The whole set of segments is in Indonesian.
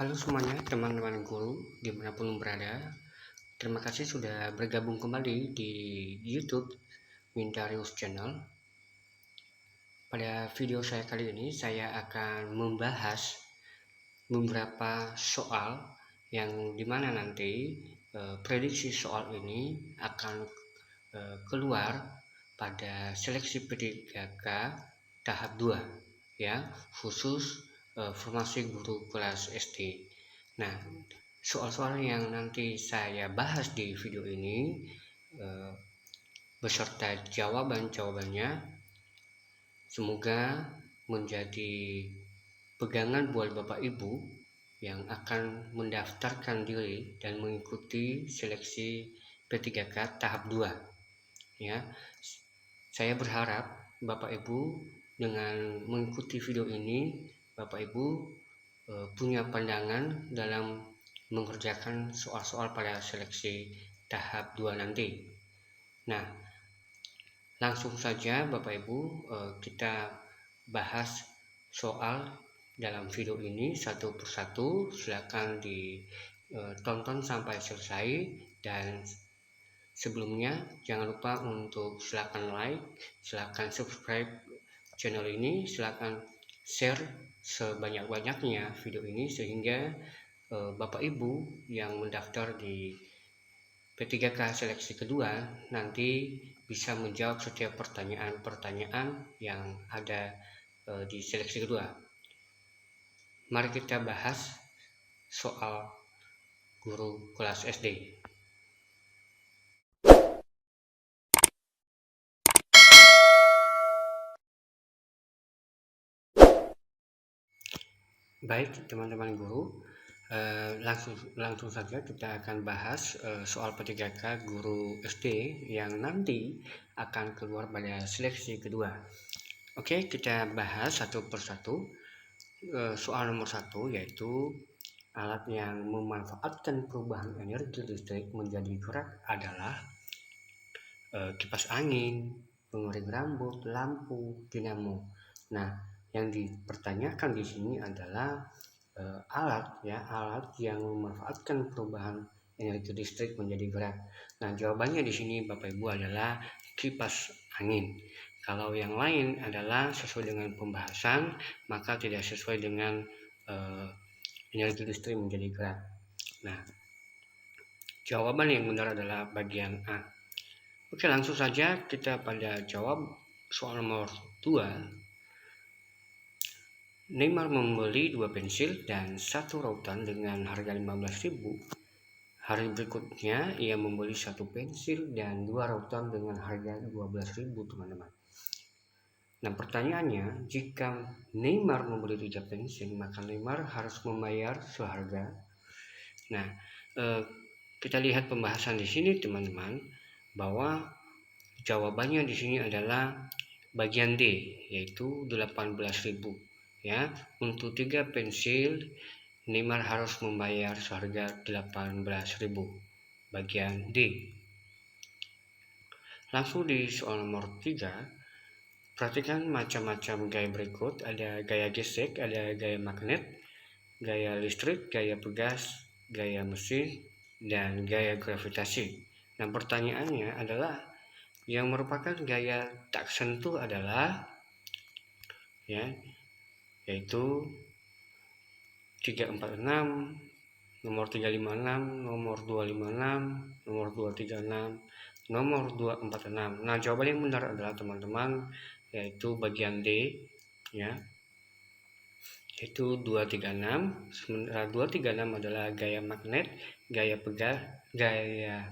Halo semuanya teman-teman guru dimanapun berada. Terima kasih sudah bergabung kembali di YouTube Mintarius Channel. Pada video saya kali ini saya akan membahas beberapa soal yang dimana nanti prediksi soal ini akan keluar pada seleksi P3K tahap 2 ya, khusus formasi guru kelas SD. Nah, soal-soal yang nanti saya bahas di video ini beserta jawaban-jawabannya semoga menjadi pegangan buat Bapak Ibu yang akan mendaftarkan diri dan mengikuti seleksi P3K tahap 2 ya. Saya berharap Bapak Ibu dengan mengikuti video ini Bapak Ibu punya pandangan dalam mengerjakan soal-soal pada seleksi tahap 2 nanti. Nah, langsung saja Bapak Ibu kita bahas soal dalam video ini satu persatu. Silakan ditonton sampai selesai, dan sebelumnya jangan lupa untuk silakan like, silakan subscribe channel ini, silakan share sebanyak-banyaknya video ini sehingga Bapak Ibu yang mendaftar di P3K seleksi kedua nanti bisa menjawab setiap pertanyaan-pertanyaan yang ada di seleksi kedua. Mari kita bahas soal guru kelas SD. Baik teman-teman guru, langsung saja kita akan bahas soal P3K guru SD yang nanti akan keluar pada seleksi kedua. Oke, kita bahas satu persatu. Soal nomor 1 yaitu alat yang memanfaatkan perubahan energi listrik menjadi gerak adalah kipas angin, pengering rambut, lampu, dinamo. Nah, yang dipertanyakan di sini adalah alat yang memanfaatkan perubahan energi listrik menjadi gerak. Nah, jawabannya di sini Bapak Ibu adalah kipas angin. Kalau yang lain adalah sesuai dengan pembahasan, maka tidak sesuai dengan energi listrik menjadi gerak. Nah, jawaban yang benar adalah bagian A. Oke, langsung saja kita pada jawab soal nomor 2. Neymar membeli 2 pensil dan 1 rautan dengan harga 15.000. Hari berikutnya ia membeli 1 pensil dan 2 rautan dengan harga 12.000, teman-teman. Nah, pertanyaannya, jika Neymar membeli 3 pensil, maka Neymar harus membayar seharga. Nah, kita lihat pembahasan di sini, teman-teman, bahwa jawabannya di sini adalah bagian D, yaitu 18.000. Ya, untuk 3 pensil Neymar harus membayar seharga 18.000. Bagian D. Langsung di soal nomor 3. Perhatikan macam-macam gaya berikut. Ada gaya gesek, ada gaya magnet, gaya listrik, gaya pegas, gaya mesin, dan gaya gravitasi. Nah, pertanyaannya adalah yang merupakan gaya tak sentuh adalah yaitu 346, nomor 356, nomor 256, nomor 236, nomor 246. Nah, jawaban yang benar adalah teman-teman yaitu bagian D, ya, yaitu 236. Sementara 236 adalah gaya magnet, gaya pegas, gaya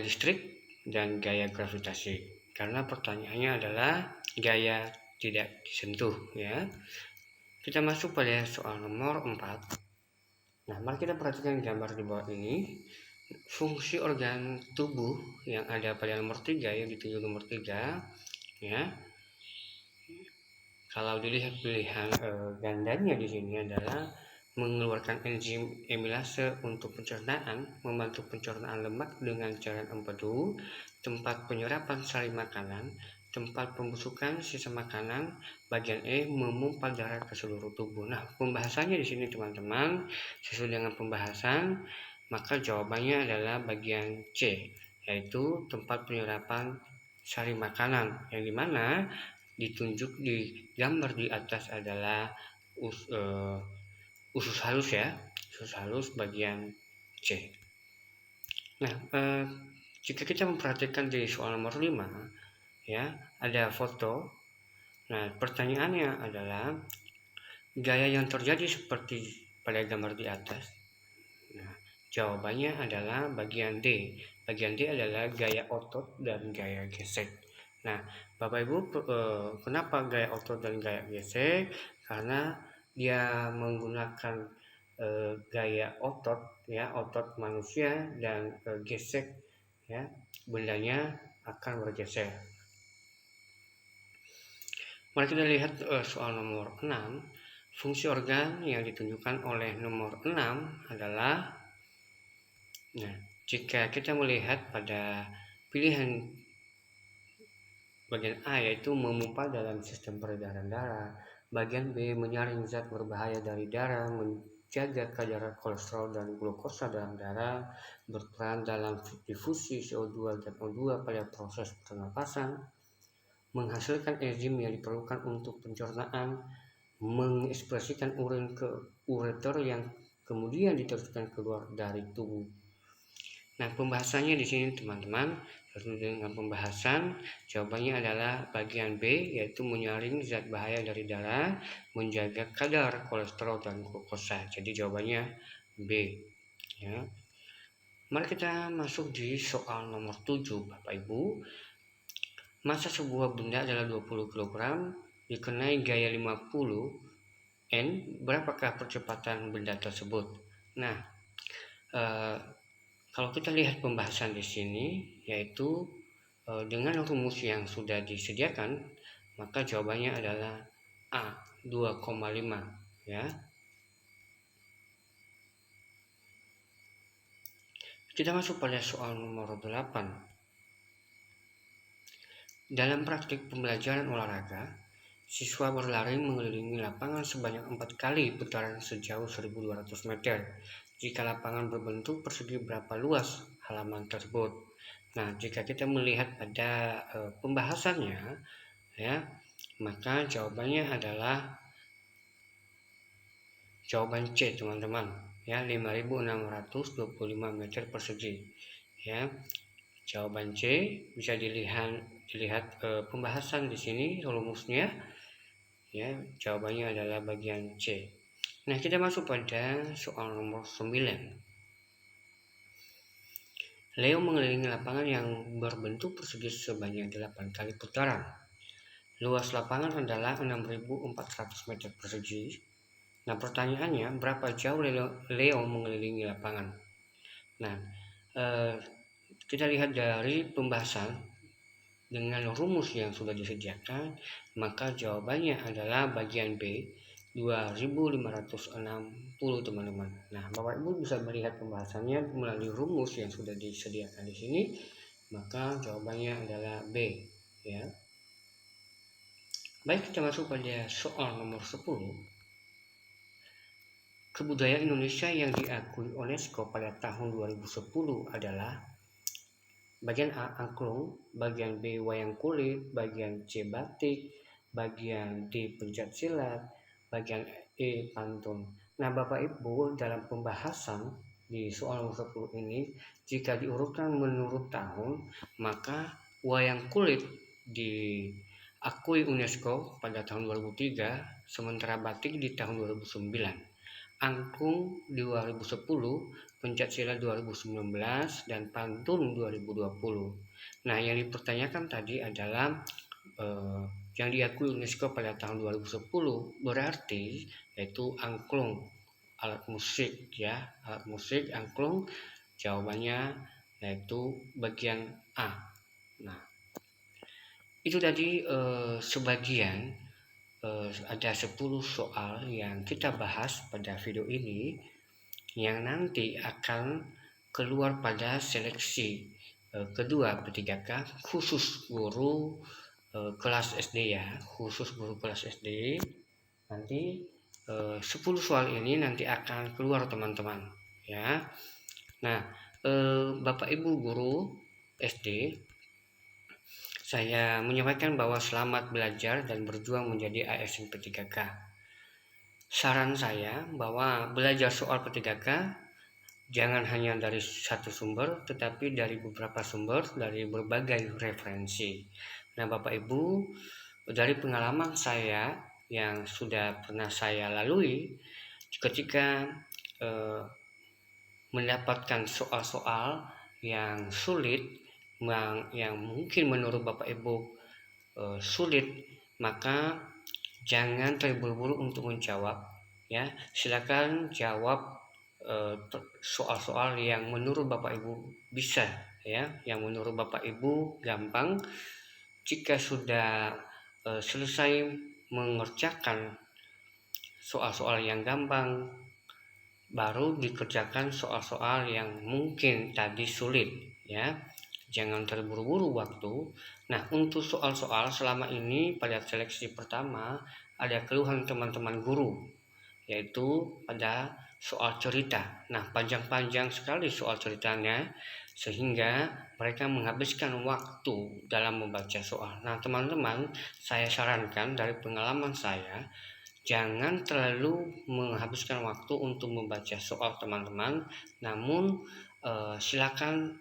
listrik, dan gaya gravitasi. Karena pertanyaannya adalah gaya tidak disentuh, ya. Kita masuk pada soal nomor 4. Nah, mari kita perhatikan gambar di bawah ini. Fungsi organ tubuh yang ada pada nomor 3, yang ditunjuk nomor 3, ya. Kalau dilihat pilihan gandanya di sini adalah mengeluarkan enzim amilase untuk pencernaan, membantu pencernaan lemak dengan cairan empedu, tempat penyerapan sari makanan, tempat pembusukan sisa makanan. Bagian E, memompa darah ke seluruh tubuh. Nah, pembahasannya di sini teman-teman, sesuai dengan pembahasan, maka jawabannya adalah bagian C, yaitu tempat penyerapan sari makanan, yang dimana ditunjuk di gambar di atas adalah usus halus ya, usus halus bagian C. Nah, jika kita memperhatikan di soal nomor 5, ya, ada foto. Nah, pertanyaannya adalah gaya yang terjadi seperti pada gambar di atas. Nah, jawabannya adalah bagian D. Bagian D adalah gaya otot dan gaya gesek. Nah, Bapak Ibu, kenapa gaya otot dan gaya gesek? Karena dia menggunakan gaya otot, ya, otot manusia, dan gesek, ya, bendanya akan bergeser. Mari kita lihat soal nomor 6. Fungsi organ yang ditunjukkan oleh nomor 6 adalah, nah, jika kita melihat pada pilihan bagian A, yaitu memompa dalam sistem peredaran darah. Bagian B, menyaring zat berbahaya dari darah, menjaga kadar kolesterol dan glukosa dalam darah, berperan dalam difusi CO2 dan O2 pada proses pernapasan, menghasilkan enzim yang diperlukan untuk pencernaan, mengekspresikan urin ke ureter yang kemudian diteruskan keluar dari tubuh. Nah, pembahasannya di sini teman-teman, sesuai dengan pembahasan, jawabannya adalah bagian B, yaitu menyaring zat bahaya dari darah, menjaga kadar kolesterol dan glukosa. Jadi jawabannya B, ya. Mari kita masuk di soal nomor 7, Bapak Ibu. Massa sebuah benda adalah 20 kg, dikenai gaya 50 N, berapakah percepatan benda tersebut? Nah, kalau kita lihat pembahasan di sini, yaitu dengan rumus yang sudah disediakan, maka jawabannya adalah A, 2,5, ya. Kita masuk pada soal nomor 8. Dalam praktik pembelajaran olahraga, siswa berlari mengelilingi lapangan sebanyak 4 kali putaran sejauh 1.200 meter. Jika lapangan berbentuk persegi, berapa luas halaman tersebut? Nah, jika kita melihat pada pembahasannya, ya, maka jawabannya adalah jawaban C, teman-teman, ya, 5.625 meter persegi, ya. Jawaban C bisa dilihat pembahasan di sini rumusnya, ya. Jawabannya adalah bagian C. Nah, kita masuk pada soal nomor 9. Leo mengelilingi lapangan yang berbentuk persegi sebanyak 8 kali putaran. Luas lapangan adalah 6.400 meter persegi. Nah, pertanyaannya, berapa jauh Leo mengelilingi lapangan? Nah, kita lihat dari pembahasan dengan rumus yang sudah disediakan, maka jawabannya adalah bagian B, 2.560, teman-teman. Nah, Bapak Ibu bisa melihat pembahasannya melalui rumus yang sudah disediakan di sini, maka jawabannya adalah B, ya. Baik, kita masuk pada soal nomor 10. Kebudayaan Indonesia yang diakui UNESCO pada tahun 2010 adalah bagian A, angklung, bagian B, wayang kulit, bagian C, batik, bagian D, pencak silat, bagian E, pantun. Nah, Bapak Ibu, dalam pembahasan di soal nomor 10 ini, jika diurutkan menurut tahun, maka wayang kulit diakui UNESCO pada tahun 2003, sementara batik di tahun 2009. Angklung 2010, pencak silat 2019, dan pantun 2020. Nah, yang dipertanyakan tadi adalah yang diakui UNESCO pada tahun 2010, berarti yaitu angklung, alat musik, ya, alat musik angklung, jawabannya yaitu bagian A. Nah, itu tadi sebagian ada 10 soal yang kita bahas pada video ini, yang nanti akan keluar pada seleksi kedua P3K khusus guru kelas SD ya, khusus guru kelas SD. Nanti 10 soal ini nanti akan keluar teman-teman ya. Nah, Bapak Ibu guru SD, saya menyampaikan bahwa selamat belajar dan berjuang menjadi ASN P3K. Saran saya bahwa belajar soal P3K jangan hanya dari satu sumber, tetapi dari beberapa sumber, dari berbagai referensi. Nah, Bapak Ibu, dari pengalaman saya yang sudah pernah saya lalui, ketika mendapatkan soal-soal yang sulit, yang mungkin menurut Bapak Ibu sulit, maka jangan terburu-buru untuk menjawab ya. Silakan jawab soal-soal yang menurut Bapak Ibu bisa ya, yang menurut Bapak Ibu gampang. Jika sudah selesai mengerjakan soal-soal yang gampang, baru dikerjakan soal-soal yang mungkin tadi sulit ya. Jangan terburu-buru waktu. Nah, untuk soal-soal selama ini pada seleksi pertama ada keluhan teman-teman guru, yaitu pada soal cerita. Nah, panjang-panjang sekali soal ceritanya sehingga mereka menghabiskan waktu dalam membaca soal. Nah, teman-teman, saya sarankan dari pengalaman saya, jangan terlalu menghabiskan waktu untuk membaca soal teman-teman, namun silakan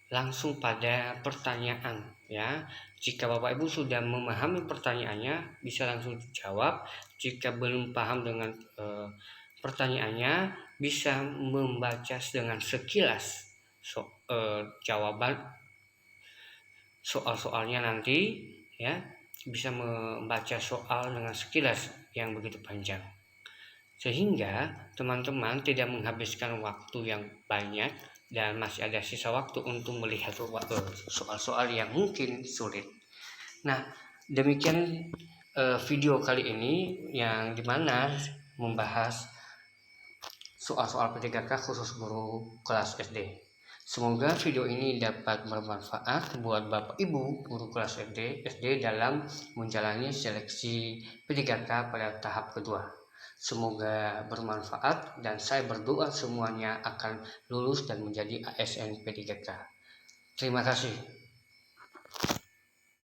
langsung pada pertanyaan ya. Jika Bapak Ibu sudah memahami pertanyaannya, bisa langsung dijawab. Jika belum paham dengan pertanyaannya, bisa membaca dengan sekilas jawaban soal-soalnya nanti ya. Bisa membaca soal dengan sekilas yang begitu panjang, sehingga teman-teman tidak menghabiskan waktu yang banyak dan masih ada sisa waktu untuk melihat soal-soal yang mungkin sulit. Nah, demikian video kali ini yang dimana membahas soal-soal P3K khusus guru kelas SD. Semoga video ini dapat bermanfaat buat Bapak Ibu guru kelas SD dalam menjalani seleksi P3K pada tahap kedua. Semoga bermanfaat dan saya berdoa semuanya akan lulus dan menjadi ASN P3K. Terima kasih.